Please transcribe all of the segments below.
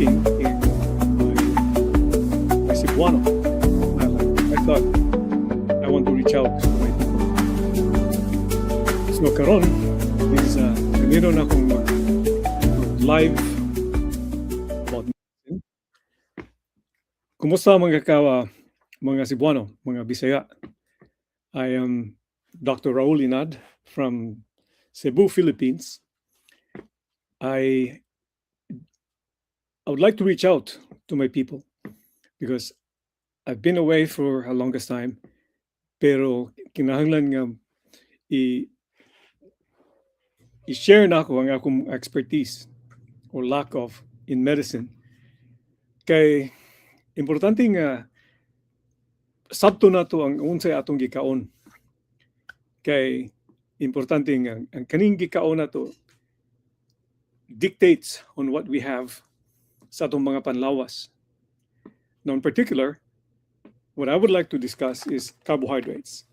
working in my Cebuano. I thought I want to reach out to my people. So karon is meron akong live about medicine. Kumusta mga Cebuano, mga Bisaya? I am Dr. Raul Inad from Cebu, Philippines. I would like to reach out to my people because I've been away for a longest time, pero kinahanglan nga i-share na ako ang akong expertise or lack of in medicine. Kay importante nga sabto na to ang unsay atong gikaon. Kay importante nga ang kaning gikaon na to dictates on what we have sa atong mga panlawas. Now, in particular, what I would like to discuss is carbohydrates,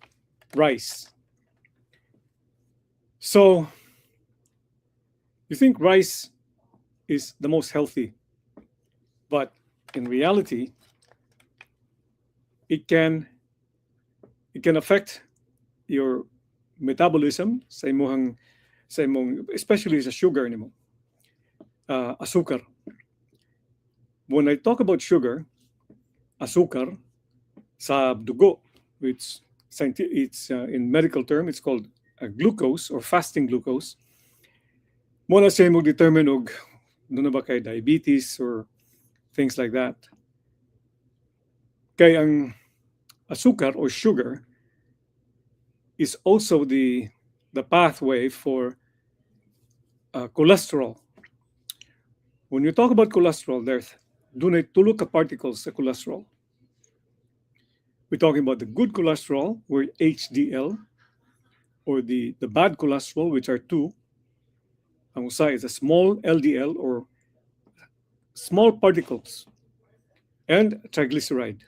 rice. So, you think rice is the most healthy, but in reality, it can affect your metabolism sa imong especially sa sugar nimo. Asukar. When I talk about sugar, asukar sa dugo, which it's in medical term, it's called glucose or fasting glucose. Muna siya mo determine og doon na ba kay diabetes or things like that. Kay ang asukar or sugar is also the pathway for cholesterol. When you talk about cholesterol, there's dunay tulo ka particles sa cholesterol. We're talking about the good cholesterol, or HDL, or the bad cholesterol, which are two. Ang usa is a small LDL, or small particles, and triglyceride.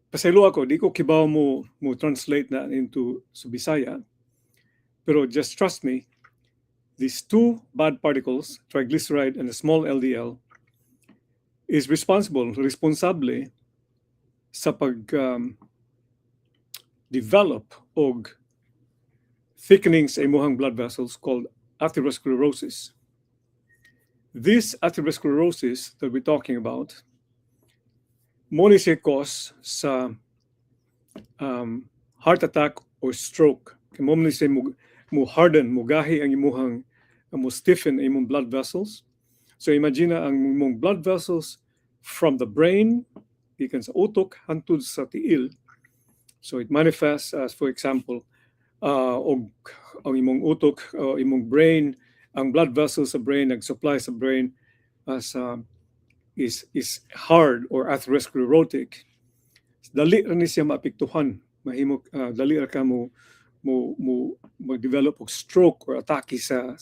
Pasaylo ako, di ko kibaw mo translate na into Bisaya, pero just trust me, these two bad particles, triglyceride and the small LDL, is responsable sa pag-develop og thickening sa imuhang blood vessels called atherosclerosis. This atherosclerosis that we're talking about, mo ni siya cause sa heart attack or stroke. Mo ni siya mo harden, mo gahi ang imuhang mo stiffen ang imong blood vessels. So imagine ang imong blood vessels from the brain, ikan sa utok hangtod sa tiil. So it manifests as, for example, og ang imong utok, imong brain, ang blood vessels sa brain, nag-supply sa brain as is hard or atherosclerotic. Dali ra ni siya maapektuhan, mahimo dali ra ka mo mag-develop og stroke or atake sa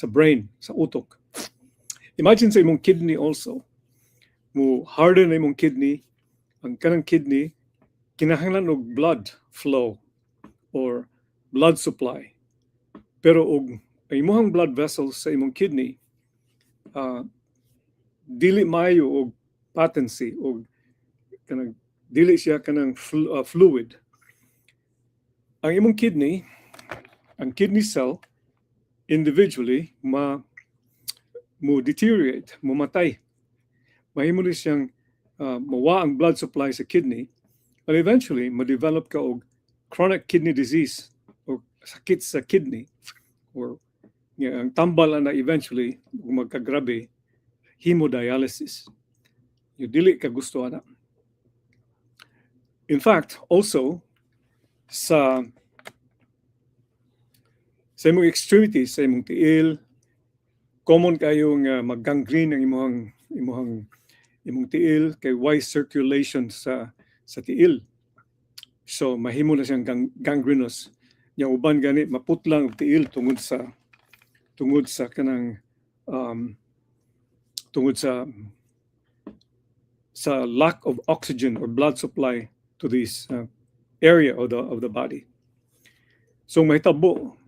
brain, sa utok. Imagine sa imong kidney also. Mo harden na imong kidney, ang kanang kidney kinahanglan og blood flow or blood supply. Pero og ang imong blood vessels sa imong kidney dili maayo og patency og kanang dili siya kanang fluid. Ang imong kidney, ang kidney cell individually mo deteriorate, mamatay. Mahimo ni siyang mawa ang blood supply sa kidney, and eventually ma-develop ka og chronic kidney disease o sakit sa kidney, or ang tambal na eventually magkagrabe hemodialysis. Yung dili ka gusto ana. In fact, also sa imong extremities, sa imong tiil, common kayong mag-gangrene ang imong tiil kay wide circulation sa tiil. So mahimo na siyang gangrenous. Yang uban gani maputlang ang tiil tungod sa kanang tungod sa lack of oxygen or blood supply to this area of the body. So mahitabo.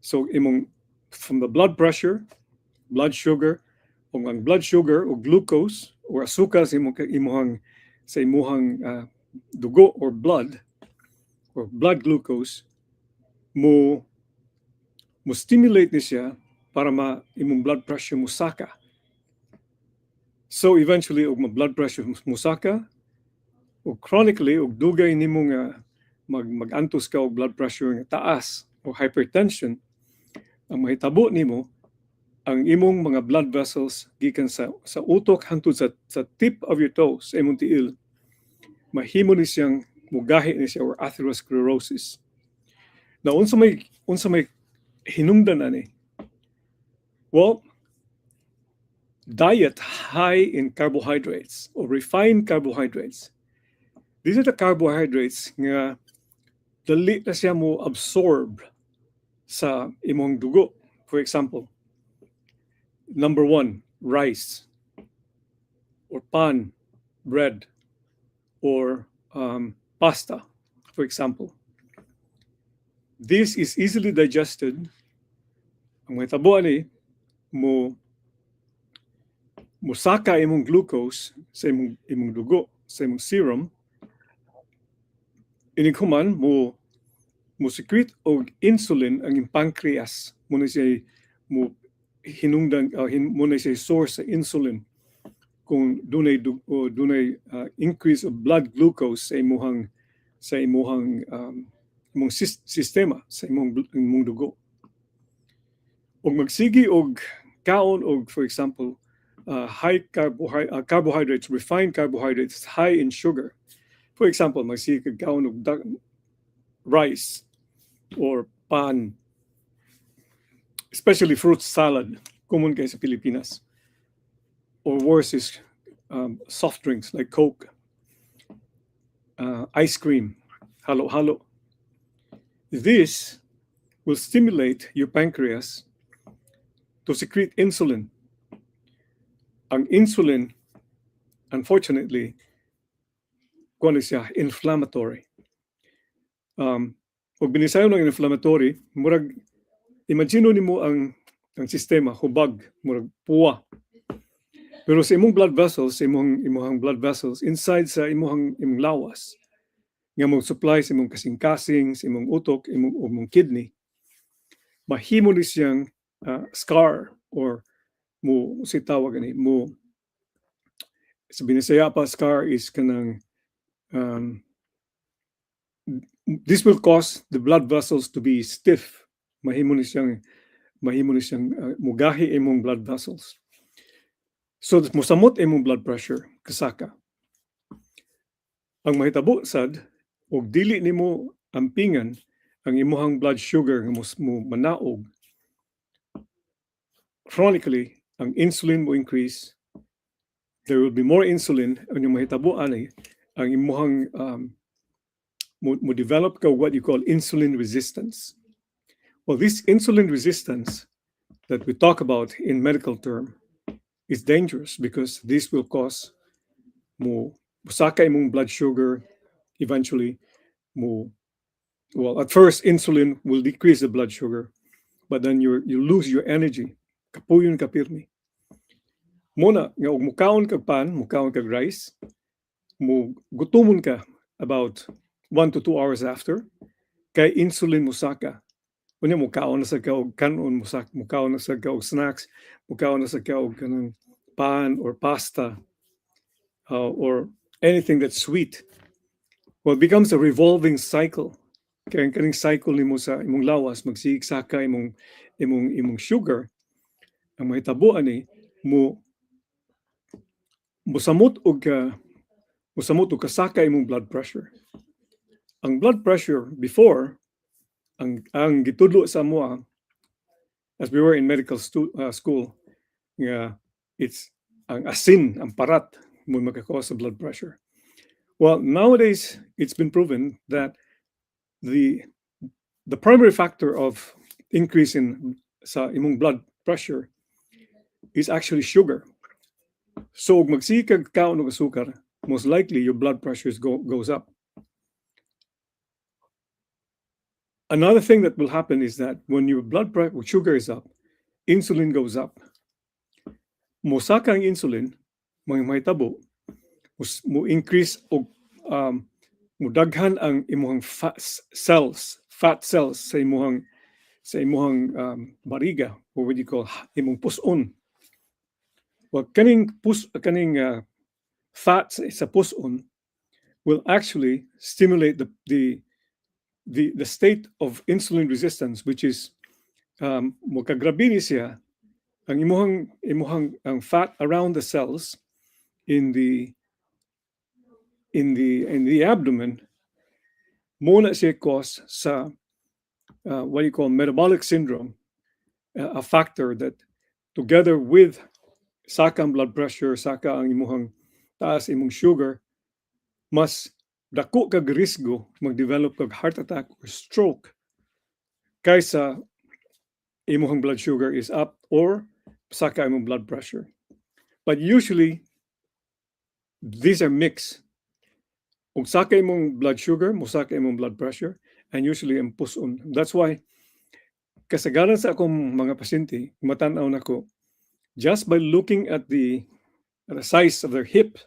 So imong from the blood pressure, blood sugar, ug ang blood sugar o glucose or asukal sa imuhang dugo or blood glucose mo mo stimulate ni siya para imong blood pressure musaka. So eventually og blood pressure musaka o chronically og dugay nimo nga magantos ka og blood pressure nga taas o hypertension, ang mahitabo nimo ang imong mga blood vessels gikan sa utok hangtod sa tip of your toes sa imong tiil mahimo ni siyang mugahi ni siya or atherosclerosis. Now unsa may hinungdan ani? Well, diet high in carbohydrates or refined carbohydrates. These are the carbohydrates nga dali na siya mo absorb sa imong dugo. For example, number 1, rice or pan, bread, or pasta, for example. This is easily digested. Ang mahitabo ani musaka imong glucose sa imong dugo, sa imong serum. Inighuman mo secrete og insulin ang imong pancreas. Muna siya mo hinungdan muna siya source sa insulin kung dunay increase of blood glucose sa imong sistema sa imong dugo. Og magsigi og kaon og for example high carbohydrates, refined carbohydrates high in sugar. For example, magsige kag kaon og rice or pan, especially fruit salad, common kay sa Pilipinas. Or worse is soft drinks like Coke, ice cream, halo-halo. This will stimulate your pancreas to secrete insulin. Ang insulin, unfortunately, kung siya inflammatory. Pag binisayo ng inflammatory, murag imagine nimo ang sistema hubag, murag puwa. Pero sa imong blood vessels, imong blood vessels inside sa imong lawas, nga mo supply sa imong kasing-kasing, sa imong utok, imong kidney, mahimo ni siyang scar or mo si tawag ani mo sa binisaya pa scar is kanang this will cause the blood vessels to be stiff. Mahimo ni siyang mugahi imong blood vessels. So mosamot imong blood pressure kasaka. Ang mahitabo sad og dili nimo ampingan ang imong blood sugar nga mo manaog. Chronically, ang insulin mo increase. There will be more insulin. Ang mahitabo ani ang imong mo develop ka what you call insulin resistance. Well, this insulin resistance that we talk about in medical term is dangerous because this will cause musaka imong blood sugar. Eventually, at first insulin will decrease the blood sugar, but then you lose your energy. Kapuyon ka pirmi. Muna nga og mukaon kag pan, mukaon kag rice, gutumon ka about 1 to 2 hours after, kay insulin musaka. Kunya mukaon na sa ka og kanon, mukaon na sa ka og snacks, mukaon na sa ka og kanang pan or pasta or anything that's sweet. Well, it becomes a revolving cycle. Kaya ang kaning cycle nimo sa imong lawas magsigsaka imong sugar. Ang mahitabo ani musamot og kasaka imong blood pressure. Ang blood pressure before ang gitudlo sa moa as we were in medical school nga it's ang asin, ang parat mo magka-cause of blood pressure. Well, nowadays it's been proven that the primary factor of increase in sa imong blood pressure is actually sugar. So magsikag kaon og asukar, most likely your blood pressure goes up. Another thing that will happen is that when your blood sugar is up, insulin goes up. Musaka ang insulin, may tabo, mo increase o mudaghan ang imuhang fat cells sa imuhang bariga, or what you call imong puson. Well, kaning fat sa puson will actually stimulate the state of insulin resistance, which is magkagrabini siya ang imuhang ang fat around the cells in the abdomen muna siya cause sa what you call metabolic syndrome, a factor that together with saka ang blood pressure, saka ang imuhang taas imong sugar, mas dako kag risgo mag-develop kag heart attack or stroke kaysa imuhang blood sugar is up or saka imong blood pressure. But usually, these are mixed. Kung saka imong blood sugar, musaka imong blood pressure, and usually ang puson. That's why, kasagaran sa akong mga pasyente, matanaw na ko, just by looking at the size of their hip,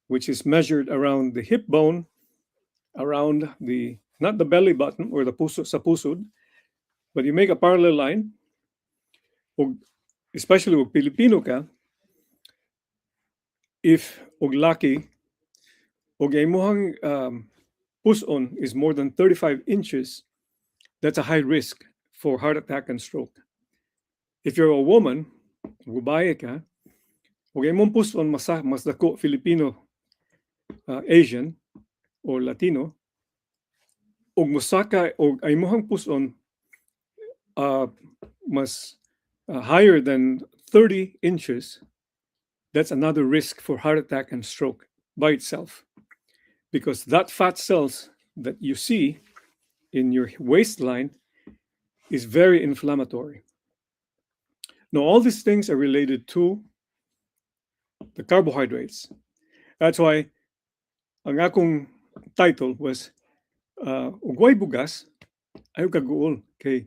which is measured around the hip bone, around not the belly button or the puso, sa pusod, but you make a parallel line, especially kung Pilipino ka, if og laki, og imuhang puson is more than 35 inches, that's a high risk for heart attack and stroke. If you're a woman, gubaye ka, og imong puson mas dako Filipino, Asian, or Latino, og musaka og imuhang puson mas higher than 30 inches, that's another risk for heart attack and stroke by itself. Because that fat cells that you see in your waistline is very inflammatory. Now, all these things are related to the carbohydrates. That's why ang akong title was Ugway bugas, ayaw kaguol. Kay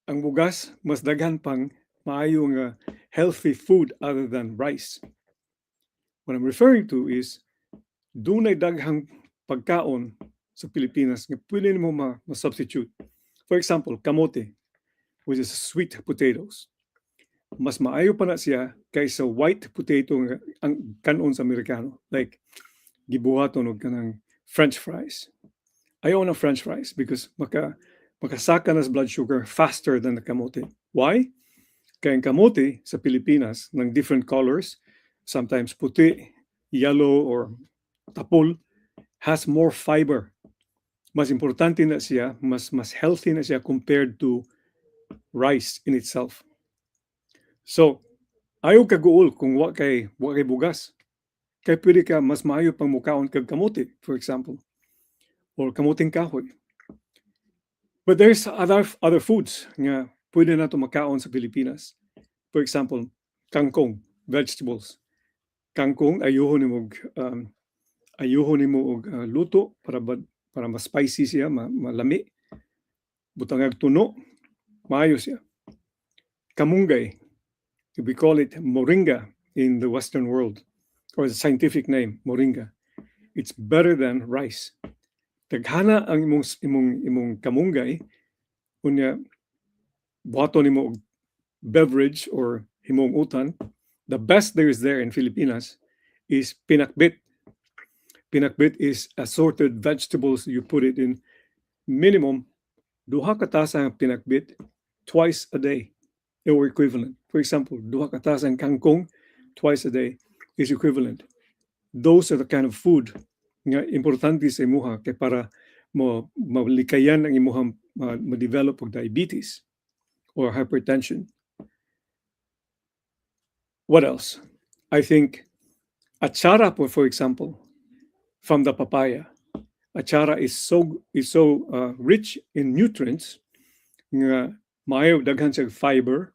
ang bugas mas daghan pang maayo nga healthy food other than rice. What I'm referring to is dunay daghang pagkaon sa Pilipinas nga pwede mo ma-substitute. For example, kamote, which is sweet potatoes. Mas maayo pa na siya kaysa white potato nga ang kanon sa Amerikano. Like, gibuhaton og kanang French fries. Ayaw ng French fries because makasaka na sa blood sugar faster than the kamote. Why? Kaya ang kamote sa Pilipinas ng different colors, sometimes puti, yellow, or tapul, has more fiber. Mas importante na siya, mas healthy na siya compared to rice in itself. So, ayaw kaguol kung wa kay bugas. Kaya pwede ka mas maayo pang mukaon kag kamote, for example, or kamuting kahoy. But there's other foods nga pwede na ito makaon sa Pilipinas. For example, kangkong, vegetables. Kangkong, ayuhon nimo og luto para mas spicy siya, malami. Butangag tuno, maayo siya. Kamunggay, we call it moringa in the Western world, or the scientific name, moringa. It's better than rice. Daghana ang imong kamunggay, unya buhaton nimo og beverage or himong utan. The best there is there in Filipinas is pinakbit. Pinakbit is assorted vegetables. You put it in minimum duha ka tasa ng pinakbit twice a day or equivalent. For example, duha ka tasa ng kangkong twice a day is equivalent. Those are the kind of food nga importante sa imuha kay para malikayan ang imuhang ma-develop og diabetes or hypertension. What else? I think achara, for example, from the papaya. Achara is so rich in nutrients nga maayo daghan siya fiber,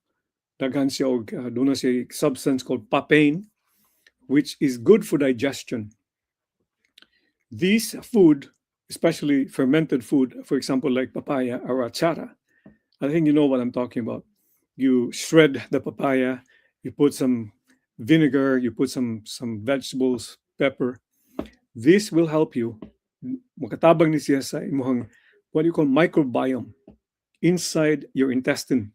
daghan siya og doon na siya substance called papain, which is good for digestion. These food, especially fermented food, for example, like papaya or achara, I think you know what I'm talking about. you shred the papaya, you put some vinegar, you put some vegetables, pepper. This will help you. Makatabang ni siya sa imong what you call microbiome inside your intestine,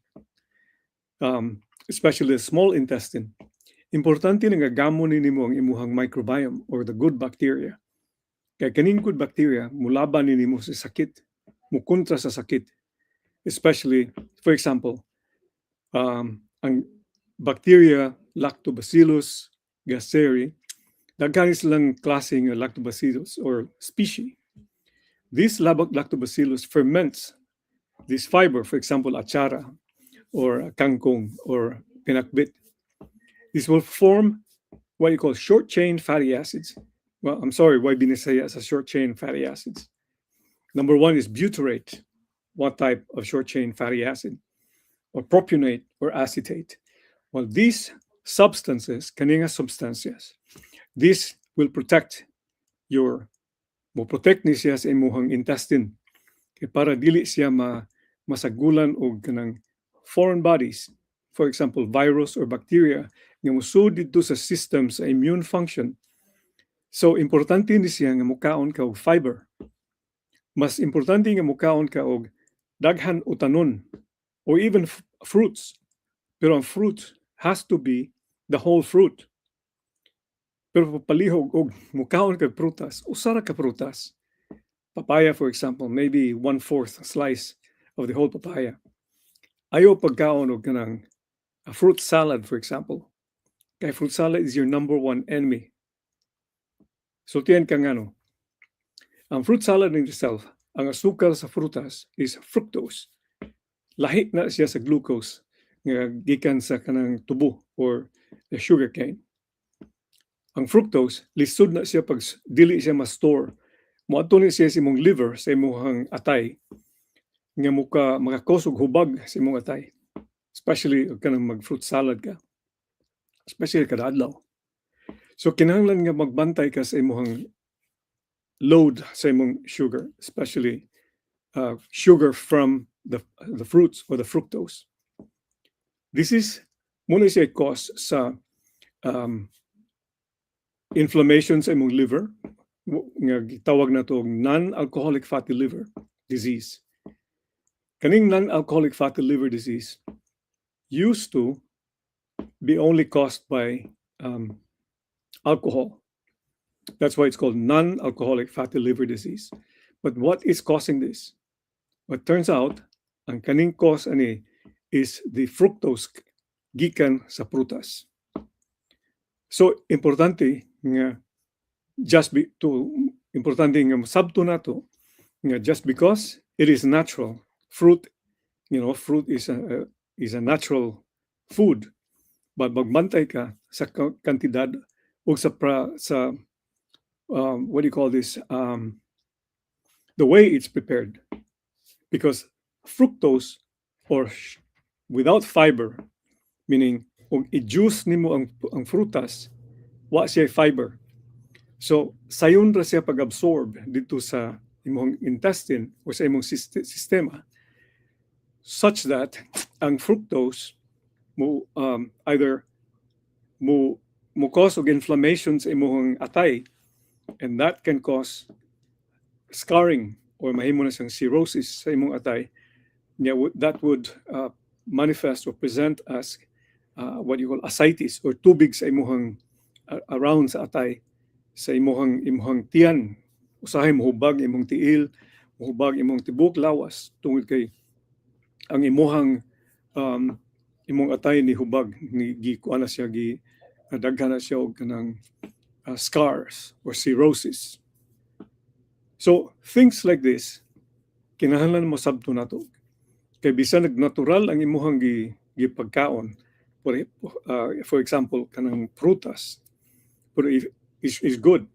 especially the small intestine. Importante nga gamon nimo ang imuhang microbiome or the good bacteria. Kaya kaning good bacteria, mulaban nimo sa sakit, mukontra sa sakit. Especially, for example, ang bacteria Lactobacillus gasseri, daghan silang klase ng Lactobacillus or species. This Lactobacillus ferments this fiber, for example, achara or kangkong or pinakbit. This will form what you call short chain fatty acids. Well, I'm sorry, why binisaya as a short chain fatty acids? Number one is butyrate. What type of short chain fatty acid? Or propionate or acetate. Well, these substances, kaninga substances, this will protect mo protect ni siya sa imuhang intestine. Kaya para dili siya masagulan og kanang foreign bodies, for example, virus or bacteria, nga musud dito sa system sa immune function. So, importante ni siya nga mukaon ka og fiber. Mas importante nga mukaon ka og daghan utanon or even fruits. Pero ang fruit has to be the whole fruit. Pero palihog og mukaon ka prutas, usara ka prutas. Papaya, for example, maybe 1/4 slice of the whole papaya. Ayaw pagkaon og kanang a fruit salad, for example. Kaya fruit salad is your number one enemy. So tiyan ka nga no. Ang fruit salad in itself, ang asukal sa frutas is fructose. Lahi na siya sa glucose nga gikan sa kanang tubo or the sugar cane. Ang fructose, lisod na siya pag dili siya ma-store. Moadto ni siya sa imong liver, sa imong atay, nga makakosog hubag sa imong atay. Especially kanang mag-fruit salad ka. Especially kada adlaw. So kinahanglan nga magbantay ka sa imong load sa imong sugar, especially sugar from the fruits or the fructose. This is muna siya cause sa inflammation sa imong liver, nga gitawag na to non-alcoholic fatty liver disease. Kaning non-alcoholic fatty liver disease used to be only caused by alcohol. That's why it's called non-alcoholic fatty liver disease. But what is causing this? What turns out, ang kaning cause ani is the fructose gikan sa prutas. So importante nga importante nga sabto nato nga just because it is natural fruit, fruit is a natural food, but magbantay ka sa kantidad o sa what do you call this, the way it's prepared, because fructose or without fiber, meaning kung i-juice nimo ang frutas, wa siya fiber. So sayon ra siya pag-absorb dito sa imong intestine o sa imong sistema, such that ang fructose mo either mo cause og inflammation sa imong atay, and that can cause scarring or mahimo na siyang cirrhosis sa imong atay. That would manifest or present as what you call ascites or tubig sa imong around sa atay, sa imong tiyan. Usahay mohubag imong tiil, mohubag imong tibok lawas tungod kay ang imong atay ni hubag ni gikuan na siya daghan na siya og kanang scars or cirrhosis. So things like this kinahanglan mo sabto nato. Kay bisan natural ang imong gipagkaon, for example kanang prutas, pero is good,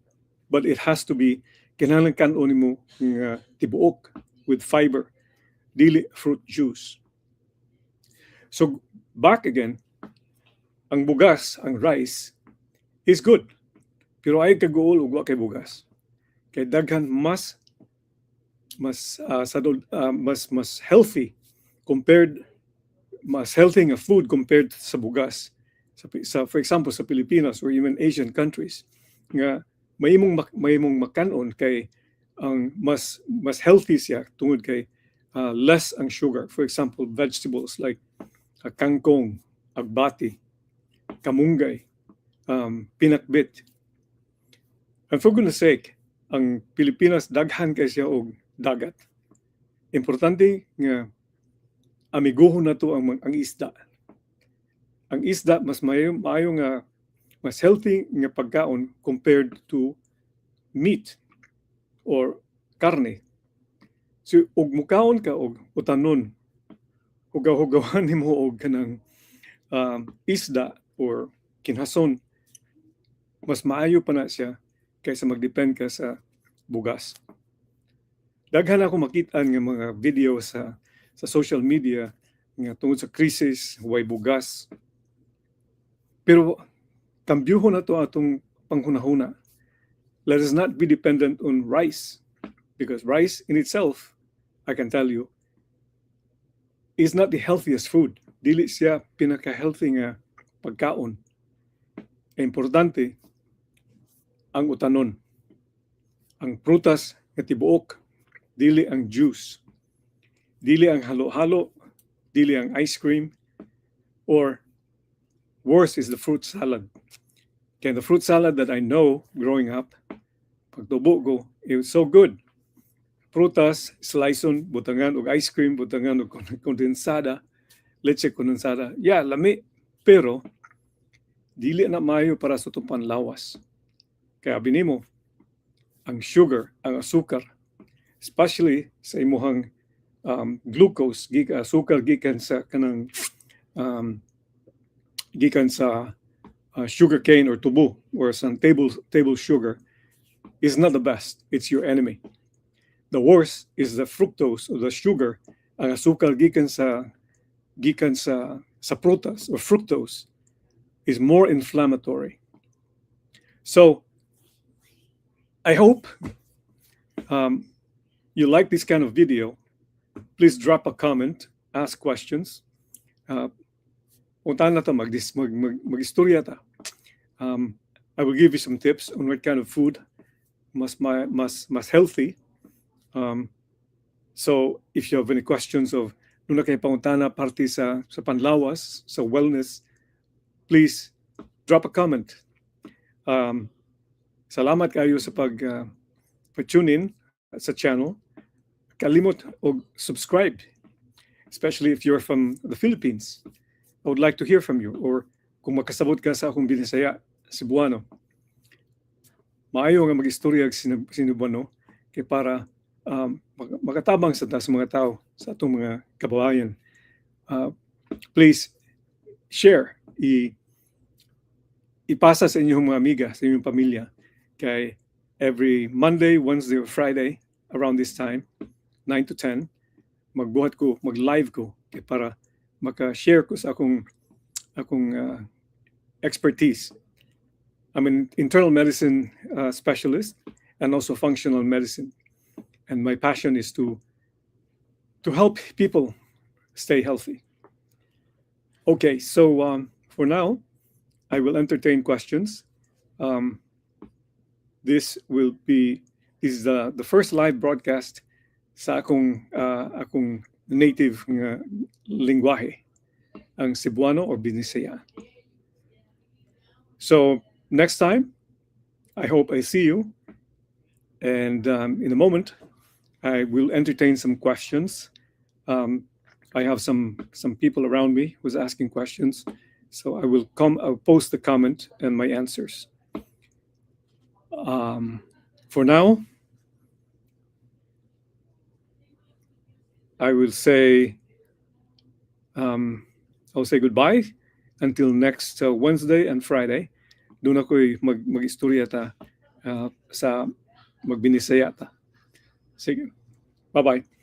but it has to be kinahanglan kanon nimo nga tibuok with fiber, dili fruit juice. So back again, ang bugas, ang rice is good, pero ay kaguol ug wa kay bugas. Kay daghan mas healthy compared mas healthy nga food compared sa bugas. For example, sa Pilipinas or even Asian countries, nga may imong makanon kay ang mas healthy siya tungod kay less ang sugar. For example, vegetables like kangkong, agbati, kamunggay, pinakbit. And for goodness sake, ang Pilipinas daghan kay siya og dagat. Importante nga amiguhon na to ang isda. Ang isda mas maayo nga mas healthy nga pagkaon compared to meat or karne. So ug mukaon ka og utanon, hugaw-hugawan nimo og kanang isda or kinhason, mas maayo pa na siya kaysa magdepend ka sa bugas. Daghan ako makita nga mga video sa social media nga tungod sa krisis, way bugas. Pero kambyuhon na to atong panghunahuna. Let us not be dependent on rice, because rice in itself, I can tell you, is not the healthiest food. Dili siya pinaka-healthy nga pagkaon. Importante ang utanon. Ang prutas nga tibuok, dili ang juice. Dili ang halo-halo, dili ang ice cream, or worse is the fruit salad. Kaya the fruit salad that I know growing up, pagtubo ko, it was so good. Prutas, sliceon, butangan og ice cream, butangan og kondensada, leche kondensada. Yeah, lami, pero dili na maayo para sa itong panlawas. Kaya binimo, ang sugar, ang asukar, especially sa imuhang glucose, asukar gikan sa kanang gikan sa sugar cane or tubo or some table sugar is not the best. It's your enemy. The worst is the fructose or the sugar, ang asukar gikan sa prutas or fructose is more inflammatory. So I hope you like this kind of video. Please drop a comment, ask questions. Puntahan na ta mag-istorya ta. I will give you some tips on what kind of food mas healthy. So if you have any questions of nung na kayo pangutana parte sa panlawas, sa wellness, please drop a comment. Salamat kayo sa pag-tune in sa channel. Kalimot o subscribe, especially if you're from the Philippines. I would like to hear from you. Or kung makasabot ka sa akong Binisaya, Cebuano, maayo nga mag-istorya Cebuano kay para makatabang sa mga tao, sa atong mga kababayan. Please share, ipasa sa inyong mga amiga, sa inyong pamilya. Kay every Monday, Wednesday, or Friday, around this time, 9 to 10, mag-live ko kay para maka-share ko sa akong expertise. I'm an internal medicine specialist and also functional medicine. And my passion is to help people stay healthy. Okay, so for now, I will entertain questions. This is the first live broadcast sa akong native nga lingwahe, ang Cebuano or Binisaya. So next time, I hope I see you. And in a moment, I will entertain some questions. I have some people around me who's asking questions. So I'll post the comment and my answers. For now, I will say I'll say goodbye until next Wednesday and Friday. Doon ako'y mag-istorya ta sa magbinisaya ta. Sige. Bye-bye.